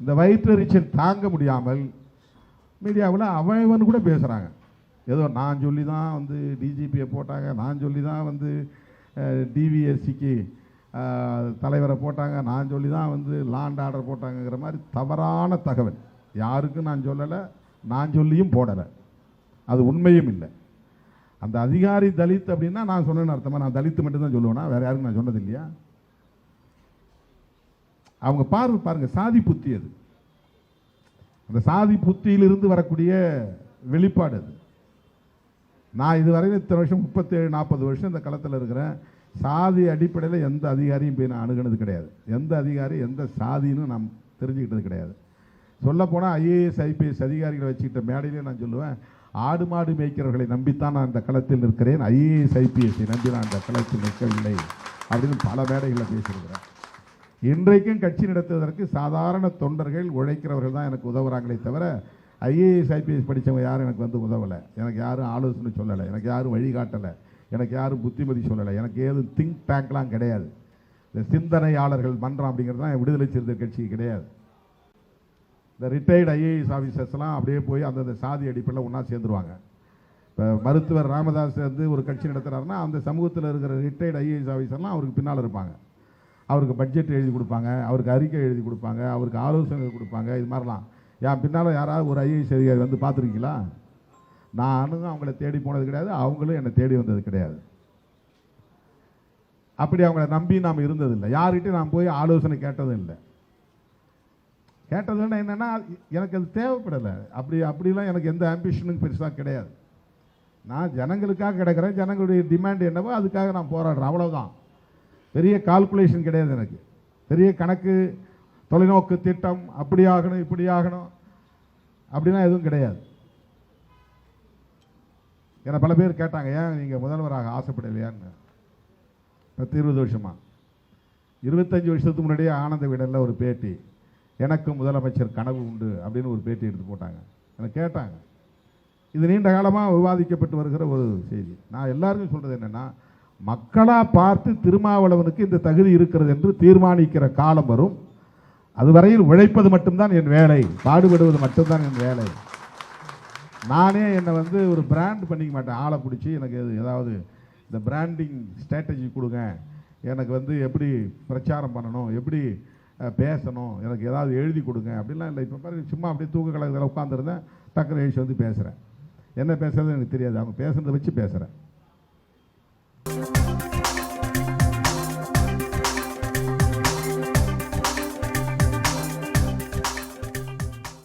இந்த வயிற்றெரிச்சல் தாங்க முடியாமல் மீடியாவில் அவன் கூட பேசுகிறாங்க. ஏதோ நான் சொல்லி தான் வந்து டிஜிபியை போட்டாங்க, நான் சொல்லி தான் வந்து டிவிஎஸ்சிக்கு தலைவரை போட்டாங்க, நான் சொல்லி தான் வந்து லாண்ட் ஆர்டர் போட்டாங்கங்கிற மாதிரி தவறான தகவல். யாருக்கும் நான் சொல்லலை, நான் சொல்லியும் போடலை, அது உண்மையும் இல்லை. அந்த அதிகாரி தலித் அப்படின்னா நான் சொன்னேன்னு அர்த்தமா? நான் தலித்து மட்டும்தான் சொல்லுவேன்னா, வேற யாருக்கும் நான் சொன்னது இல்லையா? அவங்க பாருங்க சாதி புத்தி. அது அந்த சாதி புத்தியிலிருந்து வரக்கூடிய வெளிப்பாடு அது. நான் இதுவரையும் இத்தனை வருஷம் 37-40 வருஷம் இந்த களத்தில் இருக்கிறேன். சாதி அடிப்படையில் எந்த அதிகாரியும் போய் நான் அணுகினது கிடையாது. எந்த அதிகாரி எந்த சாதின்னு நான் தெரிஞ்சுக்கிட்டது கிடையாது. சொல்லப்போனால் ஐஏஎஸ் ஐபிஎஸ் அதிகாரிகளை வச்சுக்கிட்ட மேடையிலே நான் சொல்லுவேன், ஆடு மாடு மேய்க்கிறவர்களை நம்பித்தான் நான் இந்த களத்தில் இருக்கிறேன், ஐஏஎஸ் ஐபிஎஸ்ஸை நம்பி நான் இந்த களத்தில் நிற்கவில்லை அப்படின்னு பல மேடைகளில் பேசியிருக்கிறேன். இன்றைக்கும் கட்சி நடத்துவதற்கு சாதாரண தொண்டர்கள் உழைக்கிறவர்கள் தான் எனக்கு உதவுறாங்களே தவிர ஐஏஎஸ் ஐபிஎஸ் படித்தவங்க யாரும் எனக்கு வந்து உதவலை, எனக்கு யாரும் ஆலோசனை சொல்லலை, எனக்கு யாரும் வழிகாட்டலை, எனக்கு யாரும் புத்திமதி சொல்லலை, எனக்கு ஏதும் திங்க் டேங்க்லாம் கிடையாது. இந்த சிந்தனையாளர்கள் மன்றம் அப்படிங்கிறது தான் விடுதலை சிறுத்தைகள் கட்சிக்கு கிடையாது. இந்த ரிட்டையர்டு ஐஏஎஸ் ஆஃபீஸர்ஸ்லாம் அப்படியே போய் அந்தந்த சாதி அடிப்படையில் ஒன்றா சேர்ந்துருவாங்க. இப்போ மருத்துவர் ராமதாஸ் வந்து ஒரு கட்சி நடத்துகிறாருன்னா அந்த சமூகத்தில் இருக்கிற ரிட்டையர்டு ஐஏஎஸ் ஆஃபீஸர்லாம் அவருக்கு பின்னால் இருப்பாங்க. அவருக்கு பட்ஜெட் எழுதி கொடுப்பாங்க, அவருக்கு அறிக்கை எழுதி கொடுப்பாங்க, அவருக்கு ஆலோசனை கொடுப்பாங்க. இது மாதிரிலாம் என் பின்னால் யாராவது ஒரு ஐஏஎஸ் அதிகாரி வந்து பார்த்துருக்கீங்களா? நானும் அவங்கள தேடி போனது கிடையாது, அவங்களும் என்னை தேடி வந்தது கிடையாது. அப்படி அவங்கள நம்பி நாம் இருந்ததில்லை. யார்கிட்டையும் நான் போய் ஆலோசனை கேட்டதும் இல்லை. கேட்டதுன்னா என்னென்னா எனக்கு அது தேவைப்படலை. அப்படிலாம் எனக்கு எந்த ஆம்பிஷனும் பெருசாக கிடையாது. நான் ஜனங்களுக்காக கிடக்கிறேன், ஜனங்களுடைய டிமாண்ட் என்னவோ அதுக்காக நான் போராடுறேன், அவ்வளோதான். பெரிய கால்குலேஷன் கிடையாது எனக்கு, பெரிய கணக்கு தொலைநோக்கு திட்டம் அப்படி ஆகணும் இப்படி ஆகணும் அப்படின்னா எதுவும் கிடையாது. ஏன்னா பல பேர் கேட்டாங்க, ஏன் நீங்கள் முதல்வராக ஆசைப்படலையான்னு. 10-20 வருஷமா 25 வருஷத்துக்கு முன்னாடியே ஆனந்த விடலில் ஒரு பேட்டி, எனக்கும் முதலமைச்சர் கனவு உண்டு அப்படின்னு ஒரு பேட்டி எடுத்து போட்டாங்க. எனக்கு கேட்டாங்க. இது நீண்ட காலமாக விவாதிக்கப்பட்டு வருகிற ஒரு செய்தி. நான் எல்லாருக்கும் சொல்கிறது என்னென்னா, மக்களாக பார்த்து திருமாவளவனுக்கு இந்த தகுதி இருக்கிறது என்று தீர்மானிக்கிற காலம் வரும். அதுவரையில் உழைப்பது மட்டும்தான் என் வேலை, பாடுபடுவது மட்டும்தான் என் வேலை. நானே என்னை வந்து ஒரு பிராண்ட் பண்ணிக்க மாட்டேன். ஆளை பிடிச்சி எனக்கு ஏதாவது இந்த பிராண்டிங் ஸ்ட்ராட்டஜி கொடுங்க, எனக்கு வந்து எப்படி பிரச்சாரம் பண்ணணும், எப்படி பேசணும், எனக்கு ஏதாவது எழுதி கொடுங்க அப்படிலாம் இல்லை. இப்போ பாருங்க, சும்மா அப்படியே தூக்க கலகத்தில் உட்காந்துருந்தேன், டக்குனு எழுச்சி வந்து பேசுகிறேன். என்ன பேசுறது எனக்கு தெரியாது, அவங்க பேசுகிறத வச்சு பேசுகிறேன்.